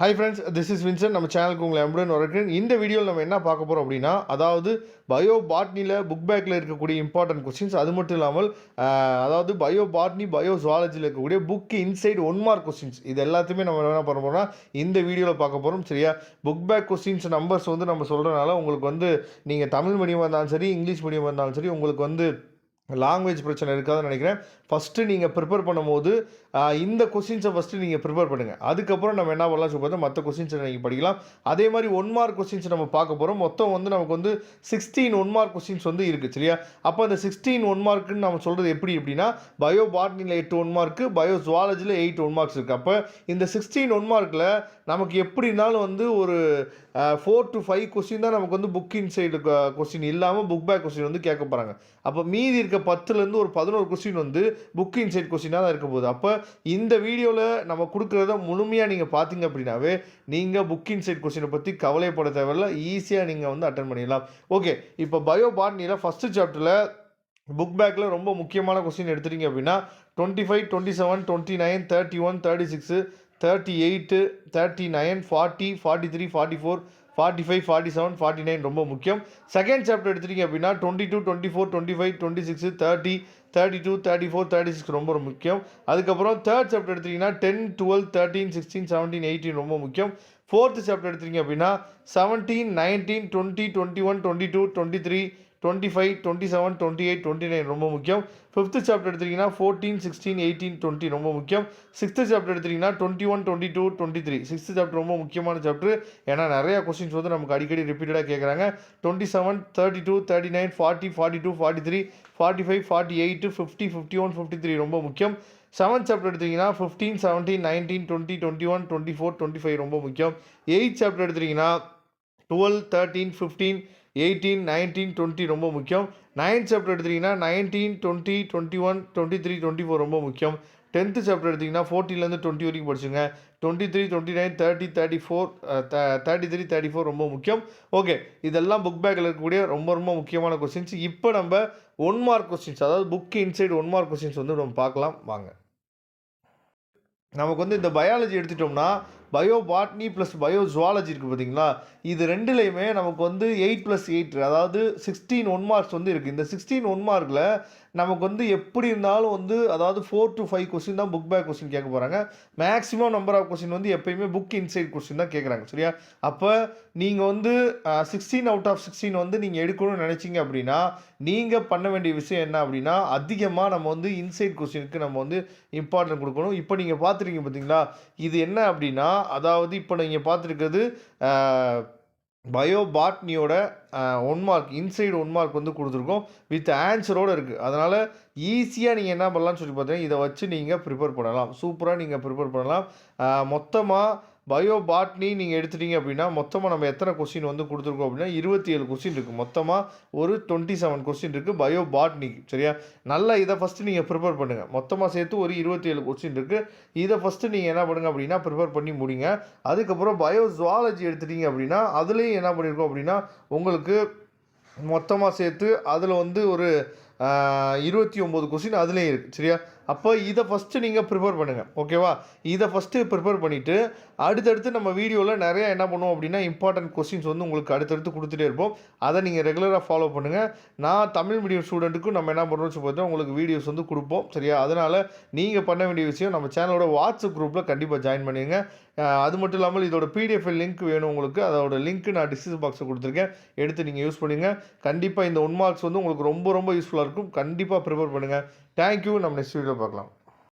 Hi friends, this is Vinson. நம்ம சேனலுக்கு உங்களை அன்புடன் வரவேற்கிறேன். இந்த வீடியோவில் நம்ம என்ன பார்க்க போகிறோம் அப்படின்னா, அதாவது பயோ பாட்னியில் புக் பேக்கில் இருக்கக்கூடிய இம்பார்ட்டன்ட் கொஸ்டின்ஸ், அது மட்டும் இல்லாமல் அதாவது பயோ பாட்னி, பயோ ஜுவாலஜியில் இருக்கக்கூடிய புக் இன்சைட் 1 மார்க் கொஸ்டின்ஸ், இது எல்லாத்தையுமே நம்ம என்ன பண்ண போகிறோம்னா இந்த வீடியோவில் பார்க்க போகிறோம். சரியா? புக் பேக் கொஸ்டின்ஸ் நம்பர்ஸ் வந்து நம்ம சொல்கிறனால உங்களுக்கு வந்து நீங்கள் தமிழ் மீடியமாக இருந்தாலும் சரி, இங்கிலீஷ் மீடியமாக இருந்தாலும் சரி, உங்களுக்கு வந்து லாங்குவேஜ் பிரச்சனை இருக்காதுன்னு நினைக்கிறேன். ஃபஸ்ட்டு நீங்கள் ப்ரிப்பேர் பண்ணும்போது இந்த கொஸ்டின்ஸை ஃபஸ்ட்டு நீங்கள் ப்ரிப்பேர் பண்ணுங்கள். அதுக்கப்புறம் நம்ம என்ன பண்ணலாம் சொல்லி மற்ற கொஸ்டின்ஸை நீங்கள் படிக்கலாம். அதே மாதிரி 1 மார்க் கொஸ்டின்ஸ் நம்ம பார்க்க போகிறோம். மொத்தம் வந்து நமக்கு வந்து 16 1 மார்க் கொஸ்டின்ஸ் வந்து இருக்குது. சரியா? அப்போ அந்த 16 1 மார்க்குன்னு நம்ம சொல்கிறது எப்படி அப்படின்னா, பயோ பாட்னியில் 8 1 மார்க்கு, பயோ ஜுவாலஜியில் 8 1 மார்க்ஸ் இருக்குது. அப்போ இந்த 16 1 மார்க்கில் நமக்கு எப்படி இருந்தாலும் வந்து ஒரு 4 to 5 கொஸ்டின் தான் நமக்கு வந்து புக் இன்சைடு கொஸ்டின் இல்லாமல் புக் பேக் கொஸ்டின் வந்து கேட்க போகிறாங்க. அப்போ மீதி இருக்க 10லேருந்து ஒரு 11 கொஸ்டின் வந்து புக் இன்சைட் கொஸ்டினாக தான் இருக்க போகுது. அப்போ இந்த வீடியோவில் நம்ம கொடுக்குறத முழுமையாக நீங்கள் பார்த்தீங்க அப்படின்னாவே நீங்கள் புக் இன்சைட் கொஸ்டினை பற்றி கவலைப்பட தேவையில்லை. ஈஸியாக நீங்கள் வந்து அட்டன் பண்ணிடலாம். ஓகே, இப்போ பயோ பாட்னியில் ஃபஸ்ட்டு சாப்டரில் புக் பேக்கில் ரொம்ப முக்கியமான கொஸ்டின் எடுத்துட்டீங்க அப்படின்னா 25, 27, 29, 31, 36, 38, 39, 40, 43, 44, 45, 47, 49 ரொம்ப முக்கியம். செகண்ட் சாப்டர் எடுத்துட்டீங்க அப்படின்னா 22, 24, 25, 26, 30, 32, 34, 36 ரொம்ப முக்கியம். அதுக்கப்புறம் தேர்ட் சாப்டர் எடுத்துட்டிங்கன்னா 10, 12, 13, 16, 17, 18 ரொம்ப முக்கியம். ஃபோர்த்து சாப்டர் எடுத்துட்டீங்க அப்படின்னா 17, 19, 20, 21, 22, 23, 25, 27, 28, 29 ரொம்ப முக்கியம். ஃபிஃப்த்து சாப்டர் எடுத்திங்கன்னா 14, 16, 18, 20 ரொம்ப முக்கியம். சிக்ஸ்த்து சாப்டர் எடுத்திங்கன்னா 21, 22, 23. சிக்ஸ்த்து சாப்டர் ரொம்ப முக்கியமான சாப்டர். ஏன்னா நிறையா கொஸ்டின்ஸ் வந்து நமக்கு அடிக்கடி ரிப்பீட்டடாக கேட்குறாங்க. 27, 32, 39, 40, 42, 43, 45, 48, 50, 51, 53 ரொம்ப முக்கியம். செவன்த் சாப்டர் எடுத்திங்கன்னா 15, 17, 19, 20, 21, 24, 25 ரொம்ப முக்கியம். எயித் சாப்டர் எடுத்திங்கன்னா 12, 13, 15, 18, 19, 20 ரொம்ப முக்கியம். 9th சாப்டர் எடுத்திங்கன்னா 19, 20, 21, 23, 24 ரொம்ப முக்கியம். 10th சாப்டர் எடுத்திங்கன்னா 14லேருந்து 20 வரைக்கும் படிச்சுங்க. 23, 29, 30, 34, 33, 34 ரொம்ப முக்கியம். ஓகே, இதெல்லாம் புக் பேக்கில் இருக்கக்கூடிய ரொம்ப ரொம்ப முக்கியமான கொஸ்டின்ஸ். இப்போ நம்ம 1 மார்க் கொஸ்டின்ஸ், அதாவது புக் இன்சைடு 1 மார்க் கொஸ்டின்ஸ் வந்து நம்ம பார்க்கலாம் வாங்க. நமக்கு வந்து இந்த பயாலஜி எடுத்துட்டோம்னா bio botany plus bio zoology இருக்குது பார்த்தீங்களா, இது ரெண்டுலேயுமே நமக்கு வந்து 8+8 அதாவது 16 1 மார்க்ஸ் வந்து இருக்குது. இந்த 16 1 மார்க்கில் நமக்கு வந்து எப்படி இருந்தாலும் வந்து அதாவது 4 to 5 கொஸ்டின் தான் புக் பேக் கொஸ்டின் கேட்க போகிறாங்க. மேக்ஸிமம் நம்பர் ஆஃப் கொஸ்டின் வந்து எப்பயுமே புக் இன்சைட் கொஸ்டின் தான் கேட்குறாங்க. சரியா? அப்போ நீங்கள் வந்து 16 out of 16 வந்து நீங்கள் எடுக்கணும்னு நினச்சிங்க அப்படின்னா நீங்கள் பண்ண வேண்டிய விஷயம் என்ன அப்படின்னா, அதிகமாக நம்ம வந்து இன்சைட் கொஸ்டினுக்கு நம்ம வந்து இம்பார்ட்டன்ட் கொடுக்கணும். இப்போ நீங்கள் பார்த்துருக்கீங்க பார்த்தீங்களா, இது என்ன அப்படின்னா, அதாவது இப்போ நீங்கள் பார்த்துருக்கிறது பயோ பாட்னியோட 1 மார்க் இன்சைடு 1 மார்க் வந்து கொடுத்துருக்கோம். வித் ஆன்சரோடு இருக்குது. அதனால் ஈஸியாக நீங்கள் என்ன பண்ணலாம்னு சொல்லி பார்த்தீங்கன்னா, இதை வச்சு நீங்கள் ப்ரிப்பேர் பண்ணலாம். சூப்பராக நீங்கள் ப்ரிப்பேர் பண்ணலாம். மொத்தமாக பயோ பாட்னி நீங்கள் எடுத்துட்டீங்க அப்படின்னா மொத்தமாக நம்ம எத்தனை கொஸ்டின் வந்து கொடுத்துருக்கோம் அப்படின்னா 27 கொஸ்டின் இருக்குது. மொத்தமாக ஒரு 27 கொஸ்டின் இருக்குது பயோ பாட்னிக்கு. சரியா? நல்லா இதை ஃபஸ்ட்டு நீங்கள் ப்ரிப்பேர் பண்ணுங்கள். மொத்தமாக சேர்த்து ஒரு 27 கொஸ்டின் இருக்குது. இதை ஃபஸ்ட்டு நீங்கள் என்ன பண்ணுங்கள் அப்படின்னா ப்ரிப்பேர் பண்ணி முடிங்க. அதுக்கப்புறம் பயோ ஜுவாலஜி எடுத்துட்டீங்க அப்படின்னா அதுலேயும் என்ன பண்ணியிருக்கோம் அப்படின்னா உங்களுக்கு மொத்தமாக சேர்த்து அதில் வந்து ஒரு 29 கொஸ்டின் அதுலேயும் இருக்குது. சரியா? அப்போ இதை ஃபஸ்ட்டு நீங்கள் ப்ரிப்பேர் பண்ணுங்கள். ஓகேவா? இதை ஃபஸ்ட்டு ப்ரிப்பேர் பண்ணிவிட்டு அடுத்தடுத்து நம்ம வீடியோவில் நிறையா என்ன பண்ணுவோம் அப்படின்னா இம்பார்ட்டன்ட் கொஸ்டின்ஸ் வந்து உங்களுக்கு அடுத்தடுத்து கொடுத்துட்டே இருப்போம். அதை நீங்கள் ரெகுலராக ஃபாலோ பண்ணுங்கள். நான் தமிழ் மீடியம் ஸ்டூடெண்ட்டுக்கும் நம்ம என்ன பண்ணுறோம்னு சொல்லி பார்த்தா உங்களுக்கு வீடியோஸ் வந்து கொடுப்போம். சரியா? அதனால் நீங்கள் பண்ண வேண்டிய விஷயம் நம்ம சேனலோட வாட்ஸ்அப் குரூப்பில் கண்டிப்பாக ஜாயின் பண்ணிடுங்க. அது மட்டும் இல்லாமல் இதோட பிடிஎஃப் லிங்க் வேணும் உங்களுக்கு, அதோட லிங்க் நான் டிஸ்கிரிப்ஷன் பாக்ஸில் கொடுத்துருக்கேன், எடுத்து நீங்கள் யூஸ் பண்ணுங்கள். கண்டிப்பாக இந்த 1 மார்க்ஸ் வந்து உங்களுக்கு ரொம்ப ரொம்ப யூஸ்ஃபுல்லாக இருக்கும். கண்டிப்பாக ப்ரிப்பேர் பண்ணுங்கள். தேங்க்யூ. நம்ம நெக்ஸ்ட் வீடியோ பார்க்கலாம்.